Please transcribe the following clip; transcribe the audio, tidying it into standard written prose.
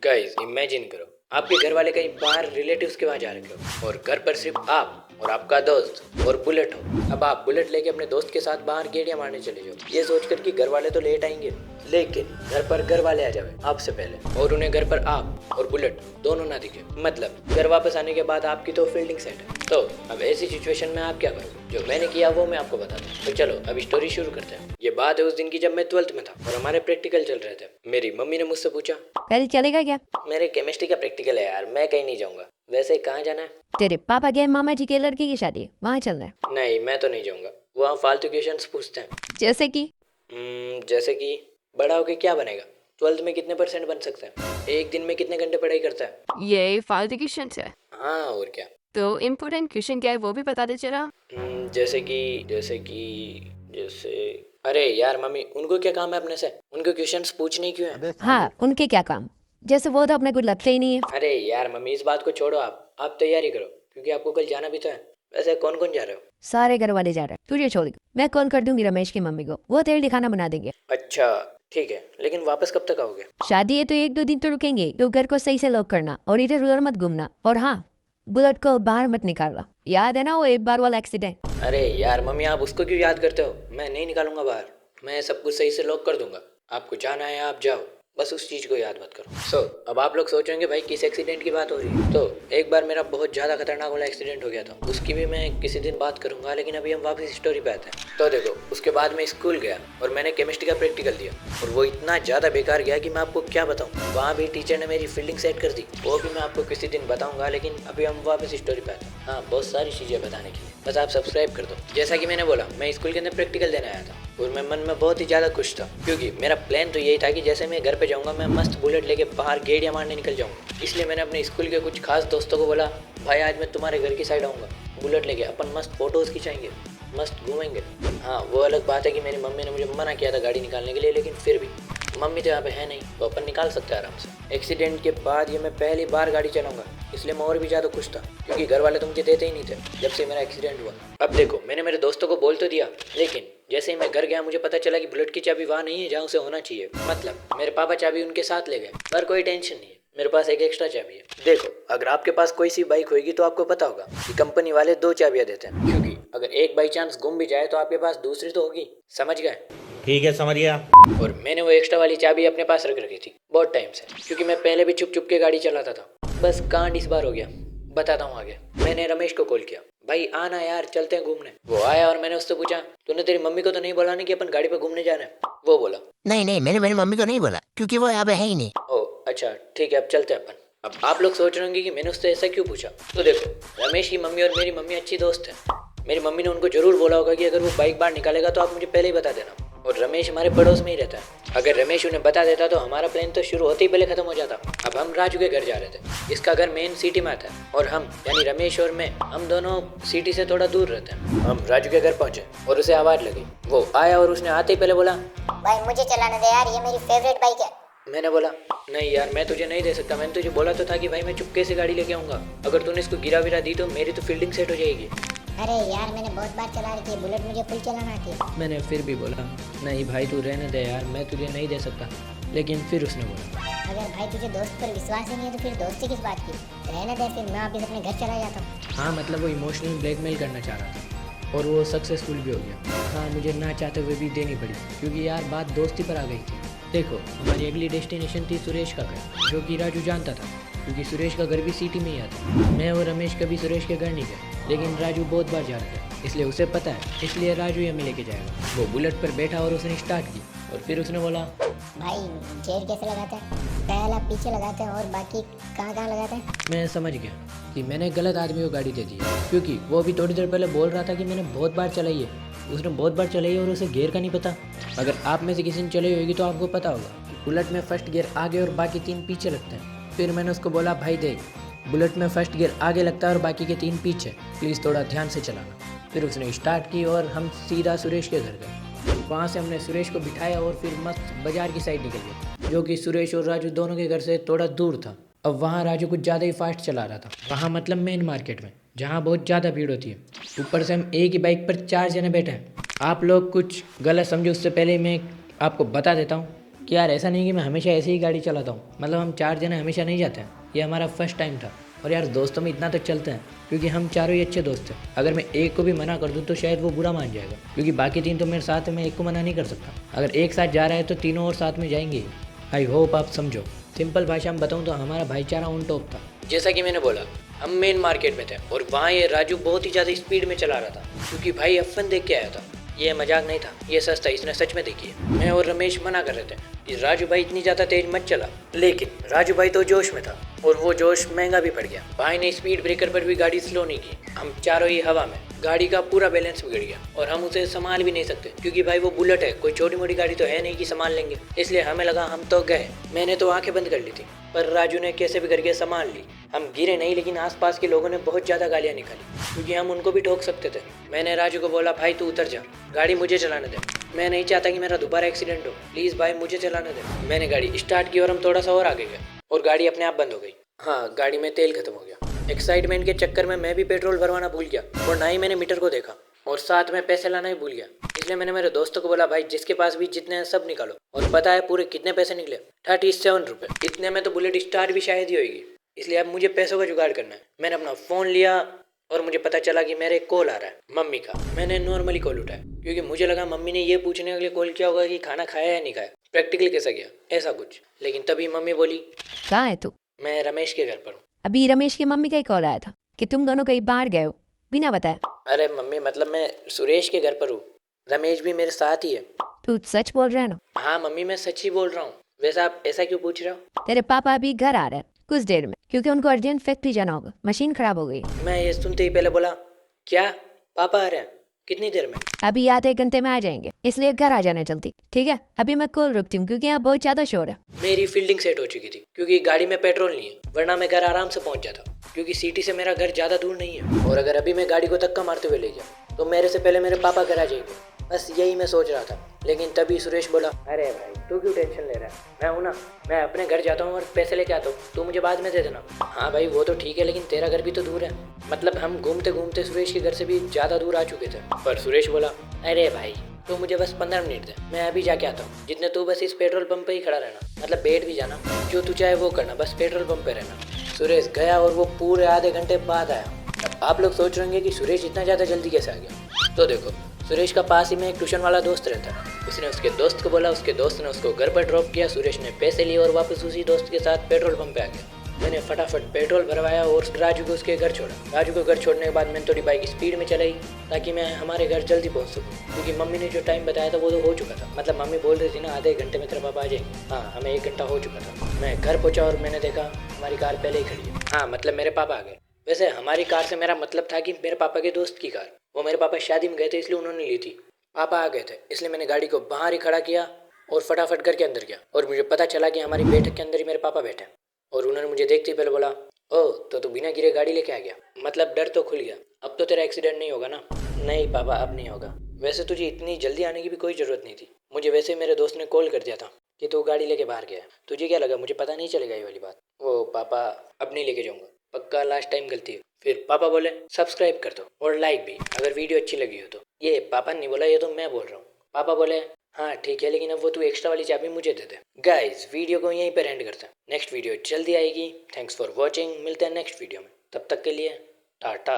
Guys imagine करो, आपके घर वाले कहीं बाहर रिलेटिव्स के वहां जा रखे हो और घर पर सिर्फ आप और आपका दोस्त और बुलेट हो। अब आप बुलेट लेके अपने दोस्त के साथ बाहर गेड़ियां मारने चले जाओ, ये सोचकर कि घर वाले तो लेट आएंगे, लेकिन घर पर घर वाले आ जावे आपसे पहले और उन्हें घर पर आप और बुलेट दोनों ना दिखे। मतलब घर वापस आने के बाद आपकी तो फील्डिंग सेट है। तो अब ऐसी सिचुएशन में आप क्या करोगे? जो मैंने किया वो मैं आपको बता दूं। तो चलो अभी स्टोरी शुरू करते हैं। ये बात है उस दिन की जब मैं 12th में था और हमारे प्रैक्टिकल चल रहे थे। मेरी मम्मी ने मुझसे पूछा, कल चलेगा क्या? मेरे केमिस्ट्री का प्रैक्टिकल है यार, मैं कहीं नहीं जाऊंगा। वैसे कहाँ जाना है? तेरे पापा गए मामा जी के लड़के की शादी, वहाँ चल रहा है। नहीं मैं तो नहीं जाऊंगा, वहाँ फालतू क्वेश्चंस पूछते हैं। जैसे कि जैसे कि बड़ा होके क्या बनेगा, 12th में कितने % बन सकते हैं, एक दिन में कितने घंटे पढ़ाई करता है। ये फालतू क्वेश्चन है। हाँ और क्या। तो इम्पोर्टेंट क्वेश्चन क्या है वो भी बता दे जरा। जैसे अरे यार मम्मी, उनको क्या काम है अपने से, उनको क्वेश्चंस पूछने क्यों है? हाँ, उनके क्या काम? जैसे वो तो अपने कुछ लगते ही नहीं है। अरे यार मम्मी, इस बात को छोड़ो, आप तैयारी करो क्योंकि आपको कल जाना भी तो है। वैसे कौन कौन जा रहे हो? सारे घर वाले जा रहे हैं, तुझे छोड़ के। मैं कॉल कर दूंगी रमेश की मम्मी को, वो तेरे लिए खाना बना देंगे। अच्छा ठीक है, लेकिन वापस कब तक आओगे? शादी है तो 1-2 दिन तो रुकेंगे, तो घर को सही से लॉक करना और इधर उधर मत घूमना। और हाँ, बुलेट को बाहर मत निकालना। याद है ना वो एक बार वाला एक्सीडेंट? अरे यार मम्मी, आप उसको क्यों याद करते हो? मैं नहीं निकालूंगा बाहर, मैं सब कुछ सही से लॉक कर दूंगा। आपको जाना है आप जाओ, बस उस चीज़ को याद मत करो। अब आप लोग सोचेंगे भाई किस एक्सीडेंट की बात हो रही है। तो एक बार मेरा बहुत ज़्यादा खतरनाक वाला एक्सीडेंट हो गया था, उसकी भी मैं किसी दिन बात करूंगा, लेकिन अभी हम वापस स्टोरी पे आते हैं। तो देखो, उसके बाद मैं स्कूल गया और मैंने केमिस्ट्री का प्रैक्टिकल दिया और वो इतना ज़्यादा बेकार गया कि मैं आपको क्या बताऊँ। वहाँ भी टीचर ने मेरी फील्डिंग सेट कर दी, वो भी मैं आपको किसी दिन बताऊँगा, लेकिन अभी हम वापस स्टोरी पे आते हैं। हाँ, बहुत सारी चीज़ें बताने के लिए, बस आप सब्सक्राइब कर दो। जैसा कि मैंने बोला, मैं स्कूल के अंदर प्रैक्टिकल देने आया था और मैं मन में बहुत ही ज़्यादा खुश था क्योंकि मेरा प्लान तो यही था कि जैसे मैं घर पे जाऊँगा मैं मस्त बुलेट लेके बाहर गेड़ियाँ मारने निकल जाऊँगा। इसलिए मैंने अपने स्कूल के कुछ खास दोस्तों को बोला, भाई आज मैं तुम्हारे घर की साइड आऊँगा बुलेट लेके, अपन मस्त फोटोज़ खिंचाएंगे, मस्त घूमेंगे। हाँ, वो अलग बात है कि मेरी मम्मी ने मुझे मना किया था गाड़ी निकालने के लिए, लेकिन फिर भी मम्मी तो यहाँ पे है नहीं, तो अपन निकाल सकते हैं आराम से। एक्सीडेंट के बाद ये मैं पहली बार गाड़ी चलाऊंगा, इसलिए मैं और भी ज़्यादा खुश था क्योंकि घर वाले तो मुझे देते ही नहीं थे जब से मेरा एक्सीडेंट हुआ। अब देखो, मैंने मेरे दोस्तों को बोल तो दिया, लेकिन जैसे ही मैं घर गया मुझे पता चला कि बुलेट की चाबी वहाँ नहीं है जहाँ उसे होना चाहिए। मतलब मेरे पापा चाबी उनके साथ ले गए, पर कोई टेंशन नहीं है, मेरे पास एक एक्स्ट्रा चाबी है। देखो, अगर आपके पास कोई सी बाइक होगी तो आपको पता होगा कि कंपनी वाले 2 चाबियां देते हैं, क्योंकि अगर एक बाई चांस गुम भी जाए तो आपके पास दूसरी तो होगी। समझ गए? ठीक है, समझ गया। और मैंने वो एक्स्ट्रा वाली चाबी अपने पास रख रखी थी बहुत टाइम से, क्योंकि मैं पहले भी छुप छुप के गाड़ी चलाता था। बस कांड इस बार हो गया, बताता हूँ आगे। मैंने रमेश को कॉल किया, भाई आना यार, चलते हैं घूमने। वो आया और मैंने उससे पूछा, तूने तेरी मम्मी को तो नहीं बोला ना कि अपन गाड़ी पे घूमने जा रहे हैं? वो बोला, नहीं, मैंने मेरी मम्मी को नहीं बोला क्योंकि वो यहाँ पे है ही नहीं। ओ अच्छा ठीक है, अब चलते हैं अपन। अब आप लोग सोच रहे होंगे कि मैंने उससे ऐसा क्यों पूछा। तो देखो, रमेश की मम्मी और मेरी मम्मी अच्छी दोस्त है। मेरी मम्मी ने उनको जरूर बोला होगा कि अगर वो बाइक बाहर निकालेगा तो आप मुझे पहले ही बता देना। और रमेश हमारे पड़ोस में ही रहता है, अगर रमेश उन्हें बता देता तो हमारा प्लान तो शुरू होते ही पहले खत्म हो जाता। अब हम राजू के घर जा रहे थे, इसका घर मेन सिटी में था और हम यानी रमेश और मैं, हम दोनों सिटी से थोड़ा दूर रहते हैं। हम राजू के घर पहुंचे और उसे आवाज़ लगी। वो आया और उसने आते ही पहले बोला, भाई मुझे चलाने दे यार, ये मेरी फेवरेट बाइक है। मैंने बोला, नहीं यार मैं तुझे नहीं दे सकता, मैंने तुझे बोला तो था कि भाई मैं चुपके से गाड़ी लेके आऊँगा, अगर तूने इसको गिरा विरा दी तो मेरी तो फील्डिंग सेट हो जाएगी। अरे यार मैंने बहुत बार चला रखी है बुलेट, मुझे फुल चलाना आती है। मैंने फिर भी बोला, नहीं भाई तू रहने दे यार, मैं तुझे नहीं दे सकता। लेकिन फिर उसने बोला, अगर भाई तुझे दोस्त पर विश्वास ही नहीं है तो फिर दोस्ती किस बात की, रहने दे, फिर मैं वापस अपने घर चला जाता हूँ। हाँ मतलब वो इमोशनल ब्लैकमेल करना चाह रहा था और वो सक्सेसफुल भी हो गया। हाँ, मुझे ना चाहते हुए भी देनी पड़ी क्योंकि यार बात दोस्ती पर आ गई थी। देखो, हमारी अगली डेस्टिनेशन थी सुरेश का घर, जो कि राजू जानता था क्योंकि सुरेश का घर भी सिटी में ही आता। मैं और रमेश कभी सुरेश के घर नहीं गए, लेकिन राजू बहुत बार जा रहा था, इसलिए उसे पता है, इसलिए राजू ही हमें लेके जाएगा। वो बुलेट पर बैठा और उसने स्टार्ट की और फिर उसने बोला, भाई गेयर कैसे लगाते हैं? पहला पीछे लगाते हैं और बाकी कहाँ कहाँ लगाते हैं? मैं समझ गया कि मैंने गलत आदमी को गाड़ी दे दी है, क्योंकि वो अभी थोड़ी देर पहले बोल रहा था कि मैंने बहुत बार चलाई है। उसने बहुत बार चलाई है और उसे गियर का नहीं पता। अगर आप में से किसी ने चलाई होगी तो आपको पता होगा कि बुलेट में फर्स्ट गियर आगे और बाकी 3 पीछे लगते हैं। फिर मैंने उसको बोला, भाई देख, बुलेट में फर्स्ट गियर आगे लगता है और बाकी के 3 पीछे, प्लीज़ थोड़ा ध्यान से चलाना। फिर उसने स्टार्ट की और हम सीधा सुरेश के घर गए। वहाँ से हमने सुरेश को बिठाया और फिर मस्त बाजार की साइड निकल गए, जो कि सुरेश और राजू दोनों के घर से थोड़ा दूर था। अब वहाँ राजू कुछ ज़्यादा ही फास्ट चला रहा था, वहाँ मतलब मेन मार्केट में, जहाँ बहुत ज़्यादा भीड़ होती है। ऊपर से हम एक ही बाइक पर 4 जने बैठे हैं। आप लोग कुछ गलत समझो, उससे पहले मैं आपको बता देता हूँ कि यार ऐसा नहीं कि मैं हमेशा ऐसे ही गाड़ी चलाता हूँ, मतलब हम 4 जने हमेशा नहीं जाते हैं, ये हमारा फर्स्ट टाइम था। और यार दोस्तों में इतना तो चलते हैं क्योंकि हम चारों ही अच्छे दोस्त हैं। अगर मैं एक को भी मना कर दूँ तो शायद वो बुरा मान जाएगा, क्योंकि बाकी 3 तो मेरे साथ है, मैं एक को मना नहीं कर सकता। अगर एक साथ जा रहा है तो तीनों और साथ में जाएंगे। आई होप आप समझो। सिंपल भाषा में बताऊँ तो हमारा भाईचारा ऑन टॉप था। जैसा कि मैंने बोला, हम मेन मार्केट में थे और वहाँ ये राजू बहुत ही ज़्यादा स्पीड में चला रहा था, क्योंकि भाई F1 देख के आया था। ये मजाक नहीं था, ये सच था, इसने सच में देखी है। मैं और रमेश मना कर रहे थे कि राजू भाई इतनी ज़्यादा तेज मत चला, लेकिन राजू भाई तो जोश में था और वो जोश महंगा भी पड़ गया। भाई ने स्पीड ब्रेकर पर भी गाड़ी स्लो नहीं की। हम चारों ही हवा में, गाड़ी का पूरा बैलेंस बिगड़ गया और हम उसे संभाल भी नहीं सकते, क्योंकि भाई वो बुलेट है, कोई छोटी मोटी गाड़ी तो है नहीं कि संभाल लेंगे। इसलिए हमें लगा हम तो गए। मैंने तो आंखें बंद कर ली थी, पर राजू ने कैसे भी करके संभाल ली। हम गिरे नहीं, लेकिन आसपास के लोगों ने बहुत ज़्यादा गालियाँ निकाली, क्योंकि हम उनको भी ठोक सकते थे। मैंने राजू को बोला, भाई तू उतर जा, गाड़ी मुझे चलाने दे, मैं नहीं चाहता कि मेरा दोबारा एक्सीडेंट हो, प्लीज़ भाई मुझे चलाने दे। मैंने गाड़ी स्टार्ट की और हम थोड़ा सा और आगे गए और गाड़ी अपने आप बंद हो गई। हाँ, गाड़ी में तेल खत्म हो गया। एक्साइटमेंट के चक्कर में मैं भी पेट्रोल भरवाना भूल गया और ना ही मैंने मीटर को देखा, और साथ में पैसे लाना ही भूल गया। इसलिए मैंने मेरे दोस्तों को बोला, भाई जिसके पास भी जितने हैं सब निकालो। और पता है पूरे कितने पैसे निकले? 37 रुपये। इतने में तो बुलेट स्टार्ट भी शायद ही होगी। इसलिए अब मुझे पैसों का जुगाड़ करना है। मैंने अपना फ़ोन लिया और मुझे पता चला कि मेरे कॉल आ रहा है मम्मी का। मैंने नॉर्मली कॉल उठाया, क्योंकि मुझे लगा मम्मी ने ये पूछने के लिए कॉल किया होगा कि खाना खाया या नहीं खाया, प्रैक्टिकल कैसा गया, ऐसा कुछ। लेकिन तभी मम्मी बोली, कहाँ है तू? मैं रमेश के घर पर हूँ। अभी रमेश की मम्मी का ही कॉल आया था कि तुम दोनों कहीं बाहर गए हो बिना बताए। अरे मम्मी, मतलब मैं सुरेश के घर पर हूँ, रमेश भी मेरे साथ ही है। तू सच बोल रहा है ना? हाँ मम्मी, मैं सच ही बोल रहा हूँ। वैसे आप ऐसा क्यों पूछ रहे हो? तेरे पापा अभी घर आ रहे हैं कुछ देर में, क्योंकि उनको अर्जेंट फैक्ट्री जाना होगा, मशीन खराब हो गई। मैं ये सुनते ही पहले बोला, क्या पापा आ रहे हैं? कितनी देर में? अभी आधे घंटे में आ जाएंगे, इसलिए घर आ जाना जल्दी, ठीक है? अभी मैं कॉल रुकती हूँ क्योंकि यहाँ बहुत ज्यादा शोर है। मेरी फील्डिंग सेट हो चुकी थी, क्योंकि गाड़ी में पेट्रोल नहीं है, वरना मैं घर आराम से पहुंच जाता, क्योंकि सिटी से मेरा घर ज़्यादा दूर नहीं है। और अगर अभी मैं गाड़ी को धक्का मारते हुए ले गया तो मेरे से पहले मेरे पापा घर आ जाएंगे। बस यही मैं सोच रहा था, लेकिन तभी सुरेश बोला, अरे भाई तू क्यों टेंशन ले रहा है? मैं हूँ ना, मैं अपने घर जाता हूँ और पैसे लेके आता हूँ, तू मुझे बाद में दे देना। हाँ भाई वो तो ठीक है, लेकिन तेरा घर भी तो दूर है। मतलब हम घूमते घूमते सुरेश के घर से भी ज़्यादा दूर आ चुके थे। पर सुरेश बोला, अरे भाई तू मुझे बस 15 मिनट दे, मैं अभी जाके आता हूँ। जितने तू बस इस पेट्रोल पंप पे ही खड़ा रहना, मतलब बैठ भी जाना, जो तू चाहे वो करना, बस पेट्रोल पंप पे रहना। सुरेश गया और वो पूरे आधे घंटे बाद आया। अब आप लोग सोच रहे होंगे कि सुरेश इतना ज़्यादा जल्दी कैसे आ गया। तो देखो, सुरेश का पास ही में एक ट्यूशन वाला दोस्त रहता है। उसने उसके दोस्त को बोला, उसके दोस्त ने उसको घर पर ड्रॉप किया। सुरेश ने पैसे लिए और वापस उसी दोस्त के साथ पेट्रोल पंप पे आ गया। मैंने फटाफट पेट्रोल भरवाया और राजू को उसके घर छोड़ा। राजू को घर छोड़ने के बाद मैंने थोड़ी बाइक स्पीड में चलाई ताकि मैं हमारे घर जल्दी पहुंच सकूं, क्योंकि मम्मी ने जो टाइम बताया था वो तो हो चुका था। मतलब मम्मी बोल रही थी ना, आधे घंटे में तेरा पापा आ जाएंगे। हाँ, हमें 1 घंटा हो चुका था। मैं घर पहुंचा और मैंने देखा हमारी कार पहले ही खड़ी है। हाँ, मतलब मेरे पापा आ गए। वैसे हमारी कार से मेरा मतलब था कि मेरे पापा के दोस्त की कार। वो मेरे पापा शादी में गए थे, इसलिए उन्होंने ली थी। पापा आ गए थे, इसलिए मैंने गाड़ी को बाहर ही खड़ा किया और फटाफट घर के अंदर गया। और मुझे पता चला कि हमारी बैठक के अंदर ही मेरे पापा बैठे, और उन्होंने मुझे देखते ही पहले बोला, ओह तो तू बिना गिरे गाड़ी लेके आ गया, मतलब डर तो खुल गया। अब तो तेरा एक्सीडेंट नहीं होगा ना? नहीं पापा, अब नहीं होगा। वैसे तुझे इतनी जल्दी आने की भी कोई ज़रूरत नहीं थी। मुझे वैसे ही मेरे दोस्त ने कॉल कर दिया था कि तू गाड़ी लेके बाहर गया। तुझे क्या लगा मुझे पता नहीं चलेगा ये वाली बात? वो पापा, अब नहीं लेके जाऊँगा, पक्का लास्ट टाइम गलती है। फिर पापा बोले, सब्सक्राइब कर दो और लाइक भी अगर वीडियो अच्छी लगी हो तो। ये पापा नहीं बोला, ये तो मैं बोल रहा हूँ। पापा बोले, हाँ ठीक है, लेकिन अब वो तू एक्स्ट्रा वाली चाबी मुझे दे दे। गाइस, वीडियो को यहीं पर एंड करते हैं। नेक्स्ट वीडियो जल्दी आएगी। Thanks for watching. मिलते हैं नेक्स्ट वीडियो में, तब तक के लिए टाटा।